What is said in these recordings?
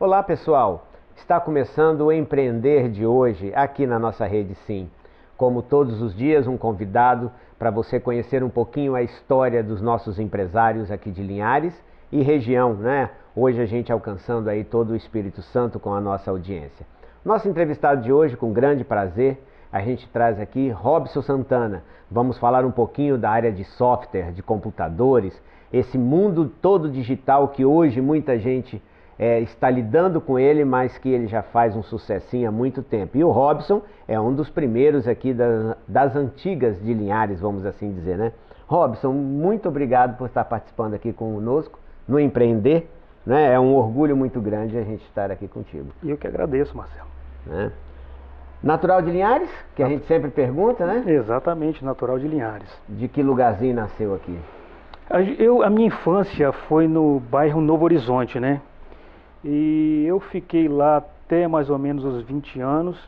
Olá pessoal, está começando o Empreender de hoje aqui na nossa Rede Sim. Como todos os dias, um convidado para você conhecer um pouquinho a história dos nossos empresários aqui de Linhares e região, né? Hoje a gente alcançando aí todo o Espírito Santo com a nossa audiência. Nosso entrevistado de hoje, com grande prazer, a gente traz aqui Robson Santana. Vamos falar um pouquinho da área de software, de computadores, esse mundo todo digital que hoje muita gente está lidando com ele, mas que ele já faz um sucessinho há muito tempo. E o Robson é um dos primeiros aqui das antigas de Linhares, vamos assim dizer, né? Robson, muito obrigado por estar participando aqui conosco no Empreender, né? É um orgulho muito grande a gente estar aqui contigo. E eu que agradeço, Marcelo. Né? Natural de Linhares, que a gente sempre pergunta, né? Exatamente, natural de Linhares. De que lugarzinho nasceu aqui? A minha infância foi no bairro Novo Horizonte, né? E eu fiquei lá até mais ou menos os 20 anos.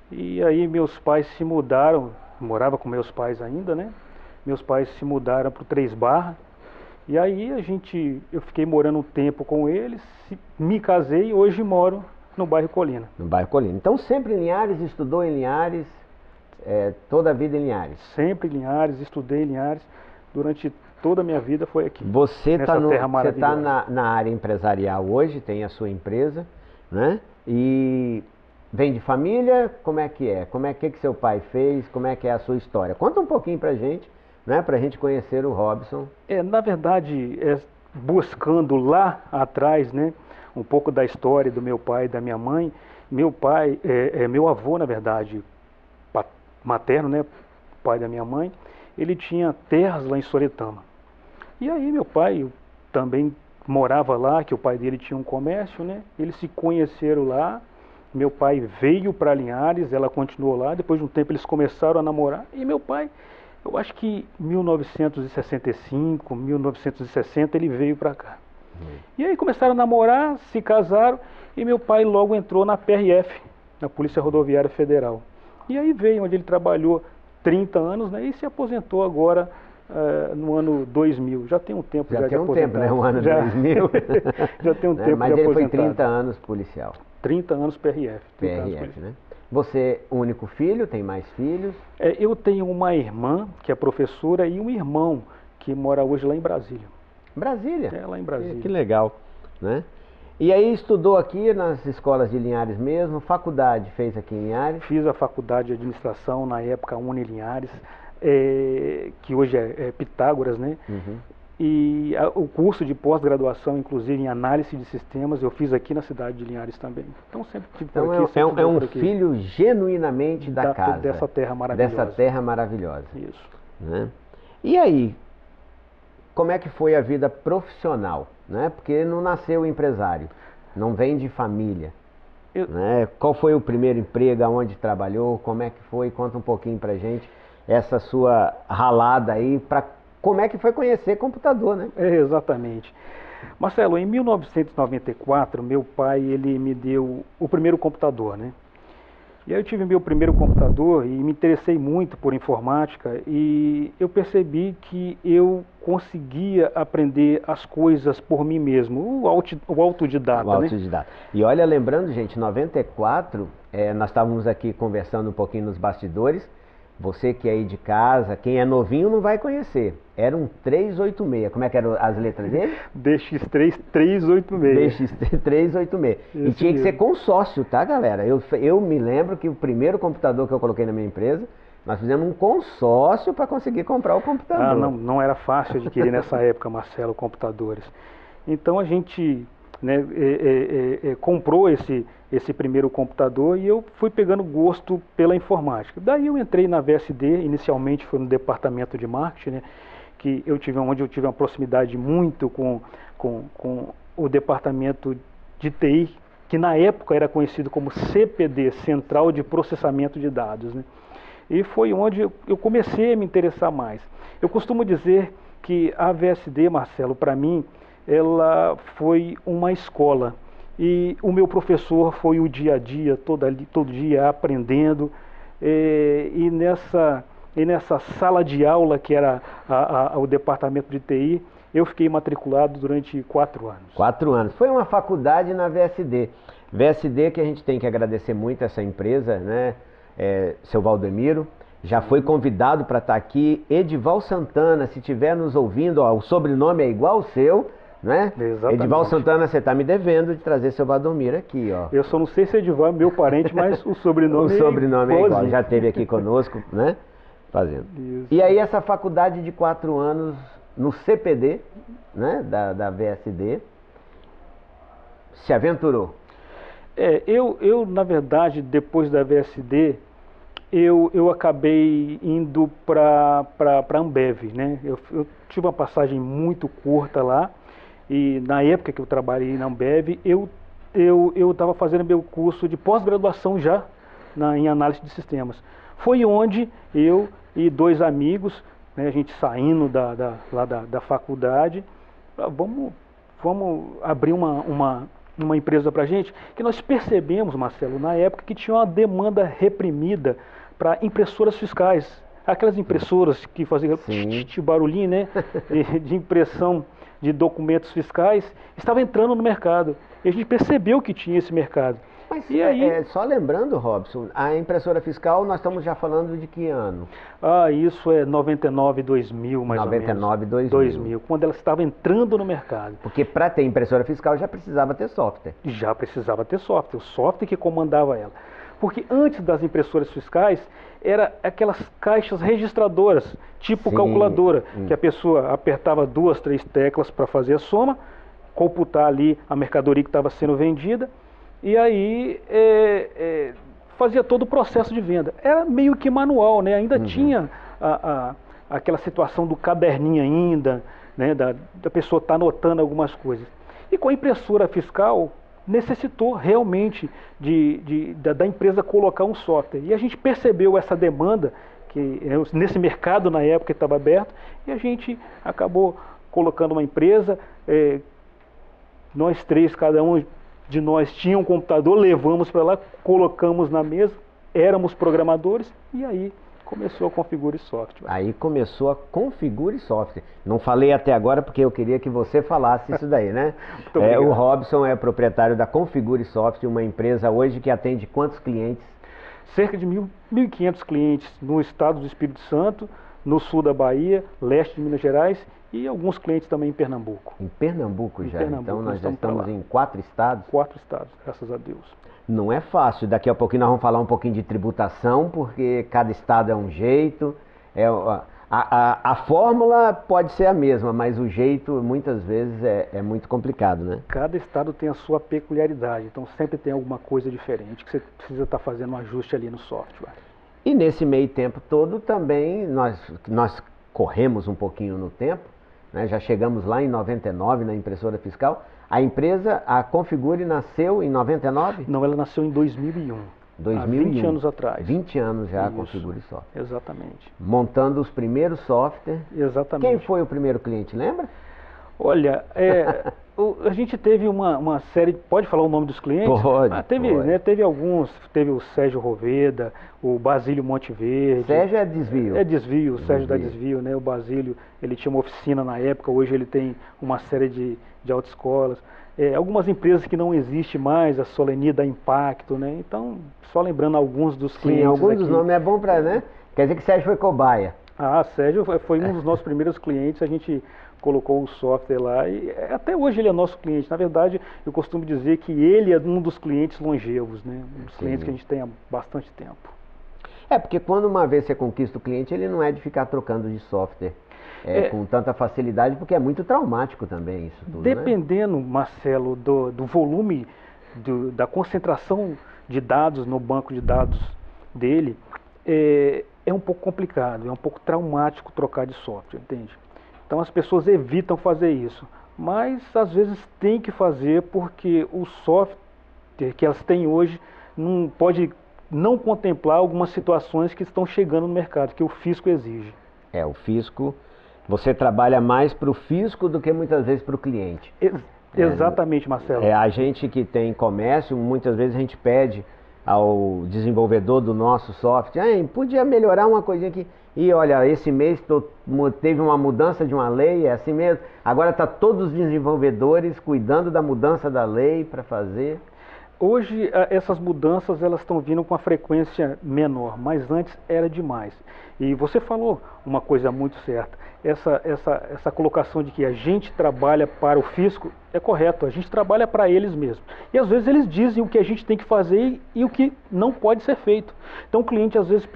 E aí meus pais se mudaram, morava com meus pais ainda, né? Meus pais se mudaram para o Três Barras. E aí eu fiquei morando um tempo com eles, me casei e hoje moro no bairro Colina. No bairro Colina. Então sempre em Linhares, estudou em Linhares, toda a vida em Linhares? Sempre em Linhares, estudei em Linhares, durante toda a minha vida foi aqui. Você está na área empresarial hoje, tem a sua empresa, né? E vem de família, como é que é? Como é que seu pai fez? Como é que é a sua história? Conta um pouquinho pra gente, né? Pra gente conhecer o Robson. Na verdade, buscando lá atrás, né? Um pouco da história do meu pai e da minha mãe. Meu pai, meu avô, na verdade, materno, né? Pai da minha mãe, ele tinha terras lá em Soretama. E aí meu pai também morava lá, que o pai dele tinha um comércio, né? Eles se conheceram lá. Meu pai veio para Linhares, ela continuou lá. Depois de um tempo eles começaram a namorar. E meu pai, eu acho que em 1965, 1960 ele veio para cá. E aí começaram a namorar, se casaram. E meu pai logo entrou na PRF, na Polícia Rodoviária Federal. E aí veio, onde ele trabalhou 30 anos, né? E se aposentou agora no ano 2000. Já tem um tempo já de aposentado. Já tem um tempo, né? O ano 2000. Já tem um tempo mas de ele aposentado. Foi 30 anos policial. 30 anos PRF. PRF, né? Você, único filho, tem mais filhos? Eu tenho uma irmã, que é professora, e um irmão, que mora hoje lá em Brasília. Brasília? Lá em Brasília. Que legal, né? E aí estudou aqui nas escolas de Linhares mesmo, faculdade fez aqui em Linhares? Fiz a faculdade de administração, na época Unilinhares, que hoje é Pitágoras, né? Uhum. E o curso de pós-graduação, inclusive em análise de sistemas, eu fiz aqui na cidade de Linhares também. Então sempre tive por aqui. Então é um filho genuinamente da casa. Dessa terra maravilhosa. Dessa terra maravilhosa. Isso. Né? E aí, como é que foi a vida profissional? Né? Porque não nasceu empresário, não vem de família. Né? Qual foi o primeiro emprego, aonde trabalhou, como é que foi? Conta um pouquinho pra gente essa sua ralada aí, como é que foi conhecer computador, né? Exatamente. Marcelo, em 1994, meu pai ele me deu o primeiro computador, né? E aí eu tive meu primeiro computador e me interessei muito por informática e eu percebi que eu conseguia aprender as coisas por mim mesmo, o autodidata, né? Autodidata. E olha, lembrando, gente, 94, nós estávamos aqui conversando um pouquinho nos bastidores, você que é aí de casa, quem é novinho não vai conhecer. Era um 386. Como é que eram as letras dele? DX3 386. DX3 386. E tinha que ser com sócio, tá, galera? Eu me lembro que o primeiro computador que eu coloquei na minha empresa, nós fizemos um consórcio para conseguir comprar o computador. Não era fácil adquirir nessa época, Marcelo, computadores. Então a gente, né, comprou esse primeiro computador e eu fui pegando gosto pela informática. Daí eu entrei na VSD, inicialmente foi no departamento de marketing, né, onde eu tive uma proximidade muito com o departamento de TI, que na época era conhecido como CPD, Central de Processamento de Dados, né. E foi onde eu comecei a me interessar mais. Eu costumo dizer que a VSD, Marcelo, para mim, ela foi uma escola. E o meu professor foi o dia a dia, todo dia aprendendo. E nessa sala de aula, que era o departamento de TI, eu fiquei matriculado durante 4 anos. 4 anos. Foi uma faculdade na VSD. VSD que a gente tem que agradecer muito essa empresa, né? Seu Valdemiro. Já foi convidado para estar aqui. Edival Santana, se estiver nos ouvindo, ó, o sobrenome é igual ao seu, né? Exatamente. Edival Santana, você está me devendo de trazer seu Valdomiro aqui, ó. Eu só não sei se Edival é meu parente, mas o sobrenome, o sobrenome é igual. Já esteve aqui conosco, né? Fazendo. Isso. E aí essa faculdade de 4 anos no CPD, né? Da VSD, se aventurou. Eu, na verdade, depois da VSD, eu acabei indo para a Ambev, né? Eu tive uma passagem muito curta lá, e na época que eu trabalhei na Ambev, eu estava fazendo meu curso de pós-graduação já em análise de sistemas. Foi onde eu e 2 amigos, né, a gente saindo lá da faculdade, vamos abrir uma empresa para a gente, que nós percebemos, Marcelo, na época que tinha uma demanda reprimida para impressoras fiscais. Aquelas impressoras que faziam barulhinho, né, de impressão de documentos fiscais, estava entrando no mercado. E a gente percebeu que tinha esse mercado. Mas e aí, só lembrando, Robson, a impressora fiscal, nós estamos já falando de que ano? Isso é 99, 2000, mais 99, ou menos. 2000, quando ela estava entrando no mercado. Porque para ter impressora fiscal já precisava ter software. Já precisava ter software, o software que comandava ela. Porque antes das impressoras fiscais, era aquelas caixas registradoras, tipo calculadora, que a pessoa apertava 2, 3 teclas para fazer a soma, computar ali a mercadoria que estava sendo vendida, e aí fazia todo o processo de venda. Era meio que manual, né? Ainda tinha aquela situação do caderninho ainda, né? Da pessoa estar anotando algumas coisas. E com a impressora fiscal, necessitou realmente da empresa colocar um software. E a gente percebeu essa demanda, que nesse mercado na época estava aberto, e a gente acabou colocando uma empresa, nós 3, cada um de nós tinha um computador, levamos para lá, colocamos na mesa, éramos programadores, e aí começou a Configure Software. Aí começou a Configure Software. Não falei até agora porque eu queria que você falasse isso daí, né? O Robson é proprietário da Configure Software, uma empresa hoje que atende quantos clientes? Cerca de 1.500 clientes no estado do Espírito Santo, no sul da Bahia, leste de Minas Gerais e alguns clientes também em Pernambuco. Em Pernambuco já? Pernambuco, então nós já estamos em 4 estados? 4 estados, graças a Deus. Não é fácil. Daqui a pouquinho nós vamos falar um pouquinho de tributação, porque cada estado é um jeito. A fórmula pode ser a mesma, mas o jeito muitas vezes é muito complicado, né? Cada estado tem a sua peculiaridade, então sempre tem alguma coisa diferente que você precisa estar fazendo um ajuste ali no software. E nesse meio tempo todo também nós corremos um pouquinho no tempo, né? Já chegamos lá em 99 na impressora fiscal. A empresa, a Configure, nasceu em 99? Não, ela nasceu em 2001. 2001. Há 20 anos atrás. 20 anos já a Configure Software. Exatamente. Montando os primeiros softwares. Exatamente. Quem foi o primeiro cliente, lembra? Olha, a gente teve uma série, pode falar o nome dos clientes? Pode. Né, teve alguns, teve o Sérgio Roveda, o Basílio Monteverde. Sérgio é desvio. É desvio, o Sérgio da Desvio, né? O Basílio, ele tinha uma oficina na época, hoje ele tem uma série de autoescolas. Algumas empresas que não existem mais, a Soleni da Impacto, né? Então, só lembrando alguns dos clientes. Sim, alguns aqui. dos nomes é bom para, né? Quer dizer que Sérgio foi cobaia. Sérgio foi um dos nossos primeiros clientes, a gente colocou o software lá e até hoje ele é nosso cliente. Na verdade, eu costumo dizer que ele é um dos clientes longevos, né? Um dos clientes que a gente tem há bastante tempo. Porque quando uma vez você conquista o cliente, ele não é de ficar trocando de software com tanta facilidade, porque é muito traumático também isso tudo, dependendo, né? Marcelo, do volume, da concentração de dados no banco de dados dele, é um pouco complicado, é um pouco traumático trocar de software, entende? Então as pessoas evitam fazer isso, mas às vezes tem que fazer porque o software que elas têm hoje não pode não contemplar algumas situações que estão chegando no mercado, que o fisco exige. O fisco, você trabalha mais para o fisco do que muitas vezes para o cliente. Exatamente, Marcelo. A gente que tem comércio, muitas vezes a gente pede ao desenvolvedor do nosso software, podia melhorar uma coisinha aqui. E olha, esse mês teve uma mudança de uma lei, é assim mesmo. Agora está todos os desenvolvedores cuidando da mudança da lei para fazer. Hoje essas mudanças elas estão vindo com uma frequência menor, mas antes era demais. E você falou uma coisa muito certa. Essa colocação de que a gente trabalha para o fisco é correto, a gente trabalha para eles mesmos. E às vezes eles dizem o que a gente tem que fazer e o que não pode ser feito. Então o cliente às vezes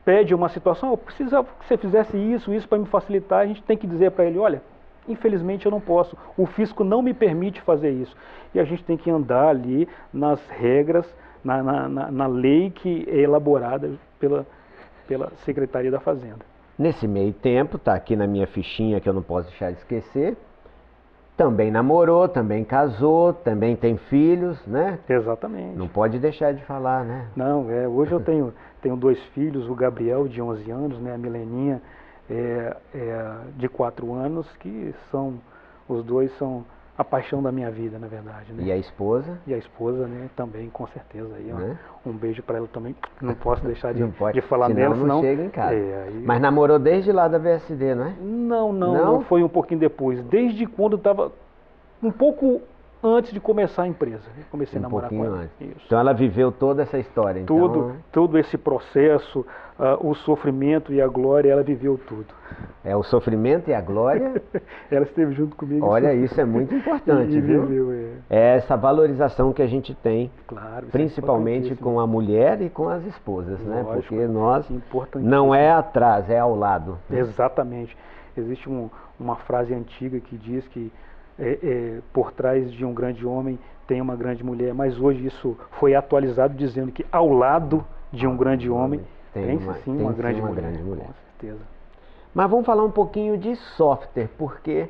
pede uma situação, eu precisava que você fizesse isso para me facilitar, a gente tem que dizer para ele, olha, infelizmente eu não posso, o fisco não me permite fazer isso. E a gente tem que andar ali nas regras, na lei que é elaborada pela Secretaria da Fazenda. Nesse meio tempo, está aqui na minha fichinha que eu não posso deixar de esquecer, também namorou, também casou, também tem filhos, né? Exatamente. Não pode deixar de falar, né? Não, hoje eu tenho 2 filhos, o Gabriel de 11 anos, né, a Mileninha de 4 anos, que os dois são a paixão da minha vida, na verdade. Né? E a esposa? E a esposa, né, também, com certeza. Aí, né? Um beijo para ela também. Não posso deixar de falar senão nela, não senão chega em casa. Mas namorou desde lá da VSD, não é? Não, foi um pouquinho depois. Desde quando estava um pouco antes de começar a empresa. Eu comecei a namorar com ela. Antes. Isso. Então ela viveu toda essa história. Todo esse processo, o sofrimento e a glória, ela viveu tudo. É o sofrimento e a glória. Ela esteve junto comigo. Olha, isso é muito importante, viu? Viveu, é essa valorização que a gente tem, claro, principalmente com a mulher e com as esposas, né? Lógico, porque nós não é atrás, é ao lado. Exatamente. Existe uma frase antiga que diz que por trás de um grande homem tem uma grande mulher, mas hoje isso foi atualizado dizendo que ao lado de um grande homem tem sim uma grande mulher. Com certeza. Mas vamos falar um pouquinho de software, porque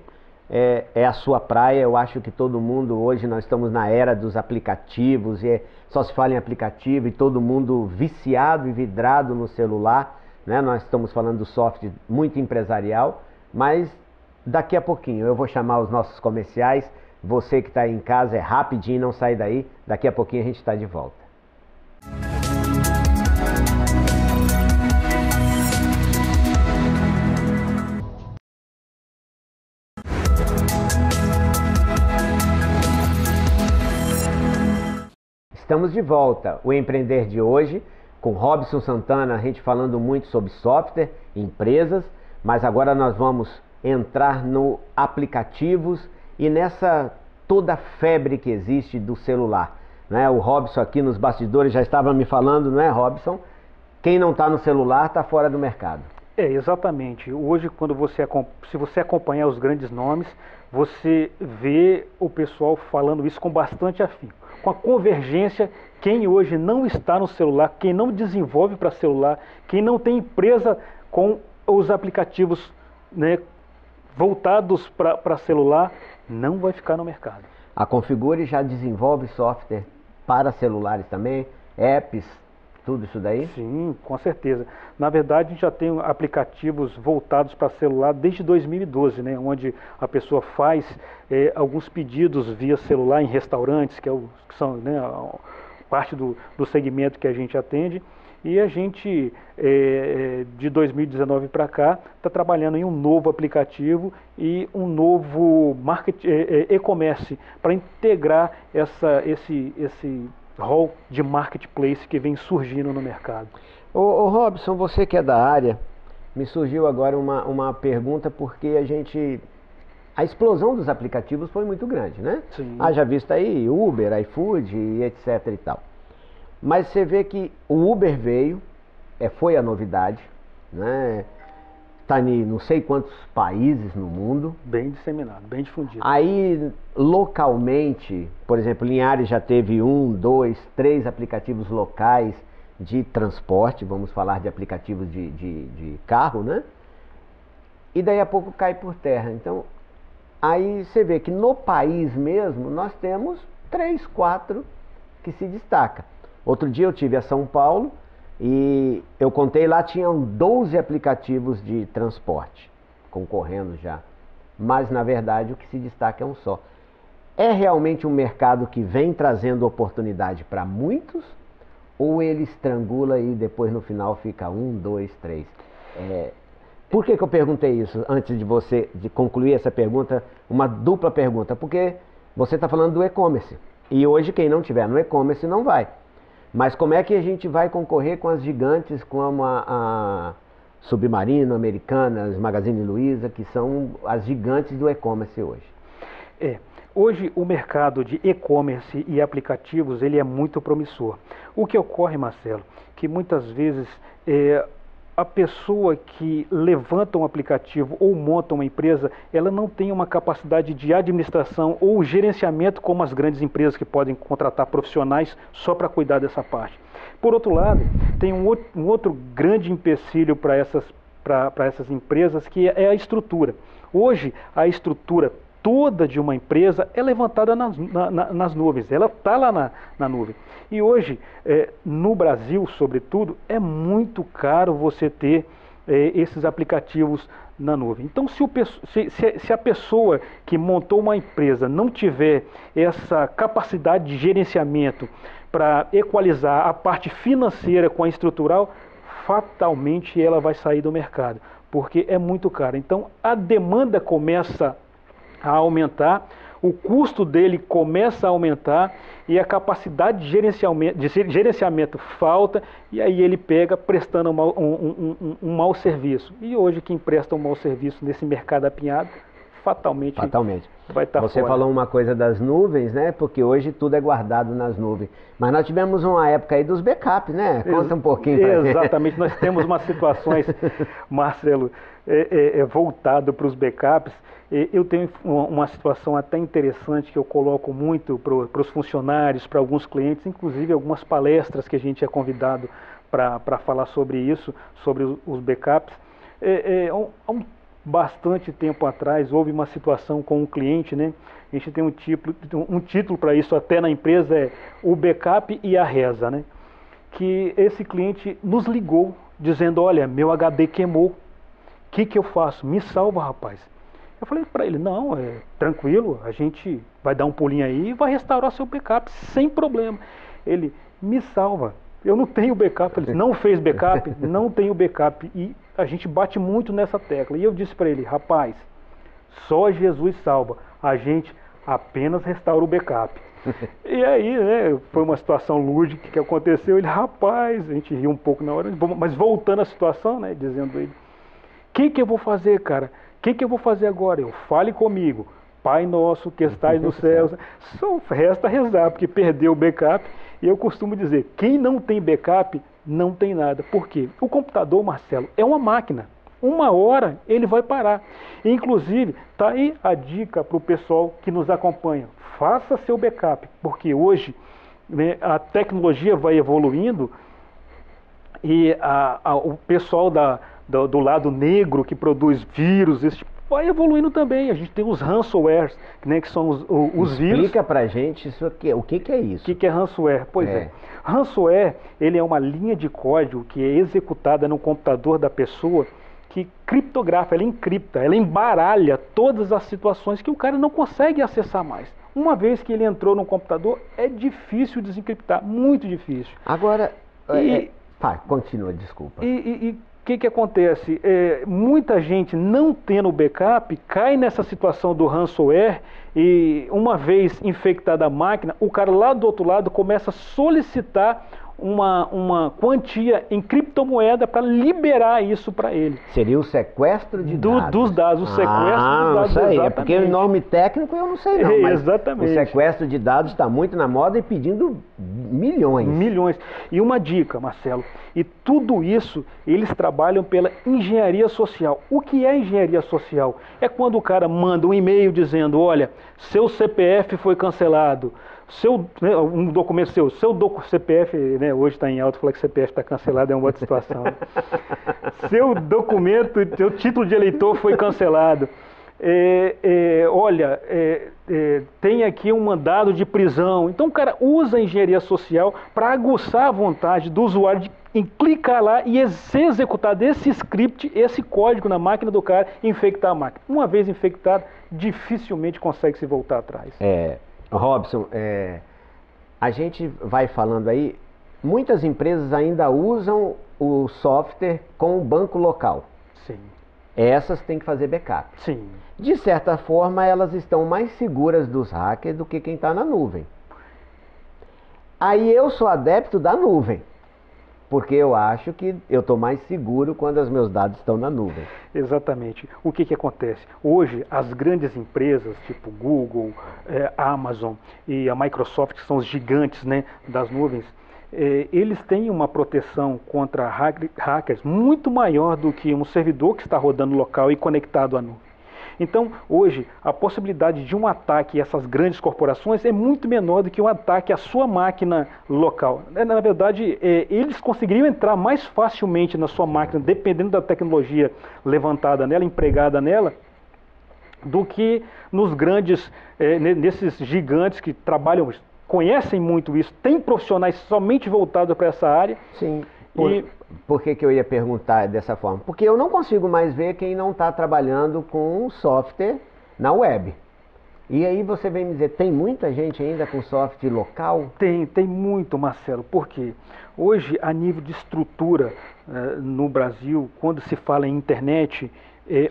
é a sua praia. Eu acho que todo mundo, hoje nós estamos na era dos aplicativos, e só se fala em aplicativo e todo mundo viciado e vidrado no celular, né? Nós estamos falando do software muito empresarial, mas daqui a pouquinho eu vou chamar os nossos comerciais. Você que está aí em casa, é rapidinho, não sai daí. Daqui a pouquinho a gente está de volta. Estamos de volta. O Empreender de hoje, com Robson Santana, a gente falando muito sobre software, empresas, mas agora nós vamos entrar no aplicativos e nessa toda a febre que existe do celular, né? O Robson aqui nos bastidores já estava me falando, não é, Robson? Quem não está no celular está fora do mercado. Exatamente. Hoje, se você acompanhar os grandes nomes, você vê o pessoal falando isso com bastante afinco. Com a convergência, quem hoje não está no celular, quem não desenvolve para celular, quem não tem empresa com os aplicativos, né, voltados para celular, não vai ficar no mercado. A Configure já desenvolve software para celulares também, apps, tudo isso daí? Sim, com certeza. Na verdade, a gente já tem aplicativos voltados para celular desde 2012, né, onde a pessoa faz alguns pedidos via celular em restaurantes, que são, né, parte do segmento que a gente atende. E a gente, de 2019 para cá, está trabalhando em um novo aplicativo e um novo e-commerce para integrar esse rol de marketplace que vem surgindo no mercado. Ô Robson, você que é da área, me surgiu agora uma pergunta, porque a explosão dos aplicativos foi muito grande, né? Sim. Haja visto aí Uber, iFood e etc e tal. Mas você vê que o Uber veio, foi a novidade, né? Está em não sei quantos países no mundo. Bem disseminado, bem difundido. Aí, localmente, por exemplo, Linhares já teve 1, 2, 3 aplicativos locais de transporte, vamos falar de aplicativos de carro, né? E daí a pouco cai por terra. Então, aí você vê que no país mesmo, nós temos 3, 4 que se destacam. Outro dia eu tive a São Paulo e eu contei, lá tinham 12 aplicativos de transporte concorrendo já. Mas na verdade o que se destaca é um só. É realmente um mercado que vem trazendo oportunidade para muitos, ou ele estrangula e depois no final fica 1, 2, 3. Por que eu perguntei isso antes de você concluir essa pergunta, uma dupla pergunta? Porque você está falando do e-commerce e hoje quem não tiver no e-commerce não vai. Mas como é que a gente vai concorrer com as gigantes como a Submarino, Americanas, Magazine Luiza, que são as gigantes do e-commerce hoje? Hoje o mercado de e-commerce e aplicativos ele é muito promissor. O que ocorre, Marcelo, que muitas vezes a pessoa que levanta um aplicativo ou monta uma empresa, ela não tem uma capacidade de administração ou gerenciamento como as grandes empresas que podem contratar profissionais só para cuidar dessa parte. Por outro lado, tem um outro grande empecilho para essas empresas, que é a estrutura. Hoje, a estrutura toda de uma empresa é levantada nas nuvens, ela está lá na nuvem. E hoje, no Brasil, sobretudo, é muito caro você ter esses aplicativos na nuvem. Então, se a pessoa que montou uma empresa não tiver essa capacidade de gerenciamento para equalizar a parte financeira com a estrutural, fatalmente ela vai sair do mercado, porque é muito caro. Então, a demanda começa a aumentar, o custo dele começa a aumentar e a capacidade de gerenciamento falta, e aí ele pega prestando um mau serviço. E hoje quem presta um mau serviço nesse mercado apinhado, fatalmente vai estar fora. Você falou uma coisa das nuvens, né? Porque hoje tudo é guardado nas nuvens. Mas nós tivemos uma época aí dos backups, né? Conta um pouquinho pra gente. Exatamente, nós temos umas situações, Marcelo, voltado para os backups. Eu tenho uma situação até interessante que eu coloco muito para os funcionários, para alguns clientes, inclusive algumas palestras que a gente é convidado para falar sobre isso, sobre os backups. Há bastante tempo atrás houve uma situação com um cliente, né? A gente tem um título para isso até na empresa, é o backup e a reza, né? Que esse cliente nos ligou dizendo: olha, meu HD queimou, o que eu faço? Me salva, rapaz. Eu falei para ele: não, tranquilo, a gente vai dar um pulinho aí e vai restaurar seu backup sem problema. Ele: me salva, eu não tenho backup. Ele disse: não fez backup? Não tenho backup. E a gente bate muito nessa tecla. E eu disse para ele: rapaz, só Jesus salva, a gente apenas restaura o backup. E aí, né, foi uma situação lúdica que aconteceu. Ele: rapaz, a gente riu um pouco na hora, mas voltando à situação, né, dizendo ele: o que eu vou fazer, cara? O que eu vou fazer agora? Eu: fale comigo, Pai nosso que estais nos céus. Só resta rezar, porque perdeu o backup. E eu costumo dizer: quem não tem backup não tem nada. Por quê? O computador, Marcelo, é uma máquina. Uma hora ele vai parar. Inclusive, está aí a dica para o pessoal que nos acompanha: faça seu backup, porque hoje, né, a tecnologia vai evoluindo e o pessoal do lado negro que produz vírus, vai evoluindo também. A gente tem os ransomwares, né, que são os vírus. Explica pra gente isso aqui, o que é isso? O que é ransomware? Pois é. Ransomware, ele é uma linha de código que é executada no computador da pessoa, que criptografa, ela encripta, ela embaralha todas as situações que o cara não consegue acessar mais. Uma vez que ele entrou no computador, é difícil desencriptar, muito difícil. Agora, continua, desculpa. E o que acontece? Muita gente não tendo backup cai nessa situação do ransomware, e uma vez infectada a máquina, o cara lá do outro lado começa a solicitar uma quantia em criptomoeda para liberar isso para ele. Seria o sequestro de dados. Dos dados, o sequestro dos dados. Isso aí, exatamente. Porque o nome técnico eu não sei não, mas exatamente. O sequestro de dados está muito na moda e pedindo milhões. Milhões. E uma dica, Marcelo, e tudo isso eles trabalham pela engenharia social. O que é engenharia social? É quando o cara manda um e-mail dizendo: olha, seu CPF foi cancelado, um documento seu CPF, né, hoje está em alta, falar que CPF está cancelado é uma outra situação. Né? Seu documento, seu título de eleitor foi cancelado. Olha, tem aqui um mandado de prisão. Então o cara usa a engenharia social para aguçar a vontade do usuário em clicar lá e ser executado esse script, esse código na máquina do cara e infectar a máquina. Uma vez infectado, dificilmente consegue se voltar atrás. Robson, a gente vai falando aí, muitas empresas ainda usam o software com o banco local. Sim. Essas têm que fazer backup. Sim. De certa forma, elas estão mais seguras dos hackers do que quem está na nuvem. Aí eu sou adepto da nuvem, porque eu acho que eu estou mais seguro quando os meus dados estão na nuvem. Exatamente. O que acontece? Hoje, as grandes empresas, tipo Google, Amazon e a Microsoft, que são os gigantes, né, das nuvens, eles têm uma proteção contra hackers muito maior do que um servidor que está rodando local e conectado à nuvem. Então, hoje, a possibilidade de um ataque a essas grandes corporações é muito menor do que um ataque à sua máquina local. Na verdade, eles conseguiriam entrar mais facilmente na sua máquina, dependendo da tecnologia levantada nela, empregada nela, do que nos grandes, nesses gigantes que trabalham, conhecem muito isso, têm profissionais somente voltados para essa área. Sim. Por que eu ia perguntar dessa forma? Porque eu não consigo mais ver quem não está trabalhando com um software na web. E aí você vem me dizer, tem muita gente ainda com software local? Tem muito, Marcelo, porque hoje, a nível de estrutura no Brasil, quando se fala em internet,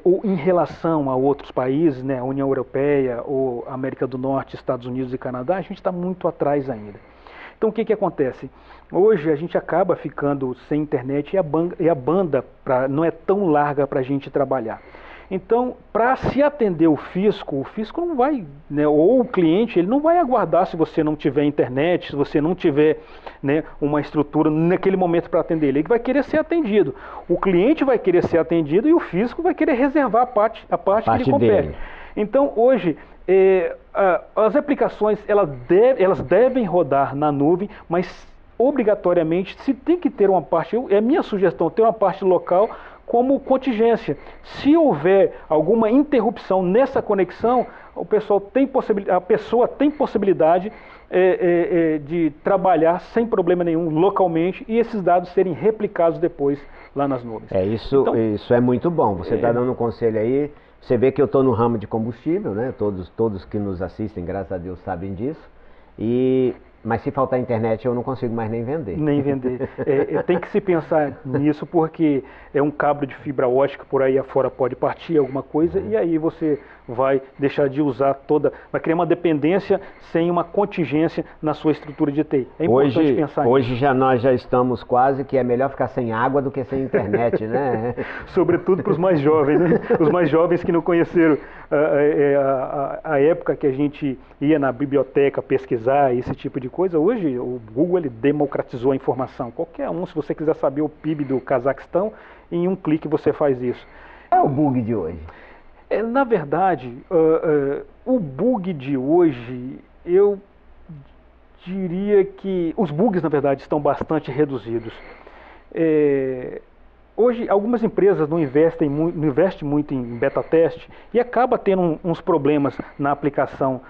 ou em relação a outros países, né, a União Europeia, ou América do Norte, Estados Unidos e Canadá, a gente está muito atrás ainda. Então o que acontece? Hoje a gente acaba ficando sem internet e a banda não é tão larga para a gente trabalhar. Então, para se atender o fisco não vai, né, ou o cliente, ele não vai aguardar se você não tiver internet, se você não tiver, né, uma estrutura naquele momento para atender ele. Ele vai querer ser atendido. O cliente vai querer ser atendido e o fisco vai querer reservar a parte que lhe compete. Dele. Então, hoje, as aplicações elas devem rodar na nuvem, mas obrigatoriamente se tem que ter uma parte, é minha sugestão, ter uma parte local como contingência. Se houver alguma interrupção nessa conexão, a pessoa tem possibilidade de trabalhar sem problema nenhum localmente e esses dados serem replicados depois lá nas nuvens. Isso é muito bom. Você está dando um conselho aí. Você vê que eu estou no ramo de combustível, né? Todos que nos assistem, graças a Deus, sabem disso. Mas se faltar internet, eu não consigo mais nem vender. Nem vender. Tem que se pensar nisso, porque é um cabo de fibra ótica por aí afora pode partir alguma coisa, e aí você vai deixar de usar vai criar uma dependência sem uma contingência na sua estrutura de TI. É importante pensar nisso. Hoje nós já estamos quase que é melhor ficar sem água do que sem internet, né? Sobretudo para os mais jovens, né? Os mais jovens que não conheceram a época que a gente ia na biblioteca pesquisar esse tipo de coisa. Hoje o Google ele democratizou a informação. Qualquer um, se você quiser saber o PIB do Cazaquistão, em um clique você faz isso. Qual é o bug de hoje? Na verdade, o bug de hoje, eu diria que os bugs, na verdade, estão bastante reduzidos. Hoje, algumas empresas não investem muito em beta teste e acaba tendo uns problemas na aplicação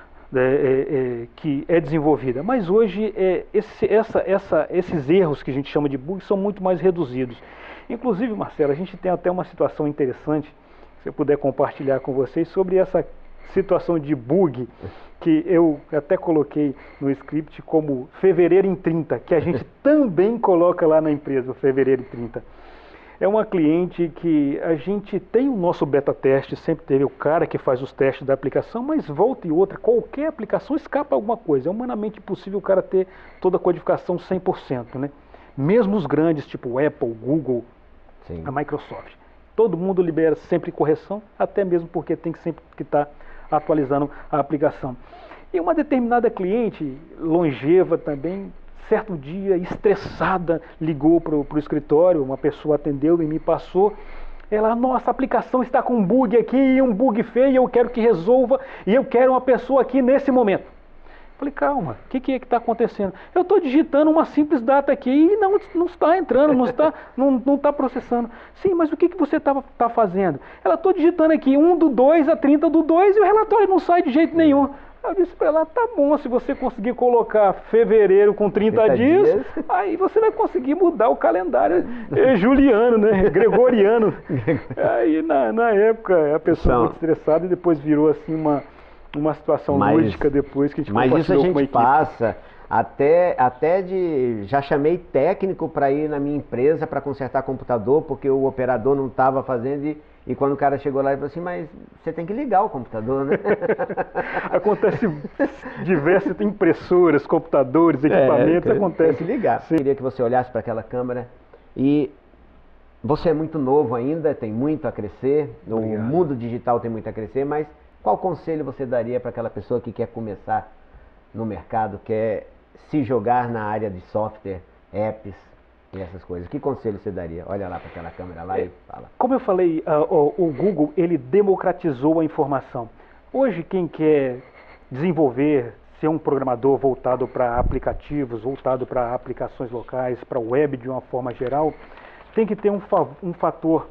que é desenvolvida. Mas hoje, esses erros que a gente chama de bugs são muito mais reduzidos. Inclusive, Marcelo, a gente tem até uma situação interessante, se eu puder compartilhar com vocês, sobre essa situação de bug, que eu até coloquei no script como fevereiro em 30, que a gente também coloca lá na empresa, fevereiro em 30. É uma cliente que a gente tem o nosso beta teste, sempre teve o cara que faz os testes da aplicação, mas volta e outra, qualquer aplicação escapa alguma coisa. É humanamente impossível o cara ter toda a codificação 100%, né? Mesmo os grandes, tipo Apple, Google, Sim. A Microsoft. Todo mundo libera sempre correção, até mesmo porque tem que sempre que estar atualizando a aplicação. E uma determinada cliente, longeva também, certo dia, estressada, ligou para o escritório, uma pessoa atendeu e me passou. Ela, nossa, a aplicação está com um bug aqui, um bug feio, eu quero que resolva, e eu quero uma pessoa aqui nesse momento. Falei, calma, o que é que está acontecendo? Eu estou digitando uma simples data aqui e não está entrando, não está processando. Sim, mas o que você está fazendo? Ela, estou digitando aqui 1/2 a 30/2 e o relatório não sai de jeito nenhum. Eu disse para ela, tá bom, se você conseguir colocar fevereiro com 30 dias, aí você vai conseguir mudar o calendário juliano, né, gregoriano. Aí na época a pessoa muito estressada e depois virou assim uma situação lúdica depois que a gente compartilhou com a equipe. Mas isso a gente passa Já chamei técnico para ir na minha empresa para consertar computador, porque o operador não estava fazendo e quando o cara chegou lá, ele falou assim, mas você tem que ligar o computador, né? Acontece diversas impressoras, computadores, equipamentos, acontece. Tem que ligar. Sim. Eu queria que você olhasse para aquela câmera e você é muito novo ainda, tem muito a crescer, Obrigado. O mundo digital tem muito a crescer, mas qual conselho você daria para aquela pessoa que quer começar no mercado, quer se jogar na área de software, apps e essas coisas? Que conselho você daria? Olha lá para aquela câmera lá e fala. Como eu falei, o Google, ele democratizou a informação. Hoje, quem quer desenvolver, ser um programador voltado para aplicativos, voltado para aplicações locais, para web de uma forma geral, tem que ter um fator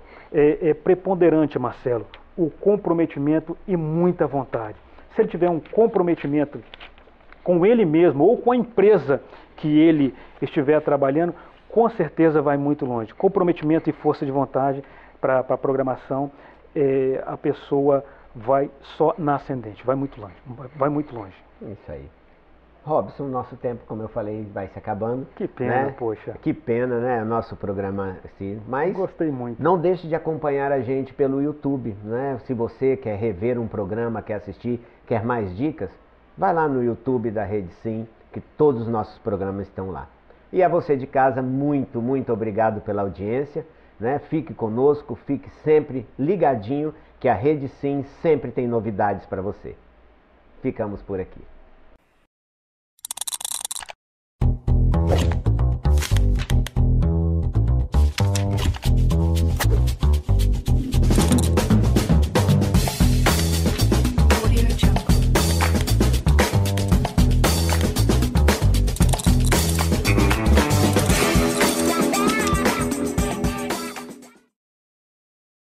preponderante, Marcelo, o comprometimento e muita vontade. Se ele tiver um comprometimento com ele mesmo ou com a empresa que ele estiver trabalhando, com certeza vai muito longe. Comprometimento e força de vontade para a programação, a pessoa vai só na ascendente, vai muito longe, vai muito longe. Isso aí. Robson, nosso tempo, como eu falei, vai se acabando. Que pena, né? Poxa. Que pena, né? O nosso programa assim. Mas gostei muito. Não deixe de acompanhar a gente pelo YouTube, né? Se você quer rever um programa, quer assistir, quer mais dicas, vai lá no YouTube da Rede Sim, que todos os nossos programas estão lá. E a você de casa, muito, muito obrigado pela audiência, né? Fique conosco, fique sempre ligadinho, que a Rede Sim sempre tem novidades para você. Ficamos por aqui.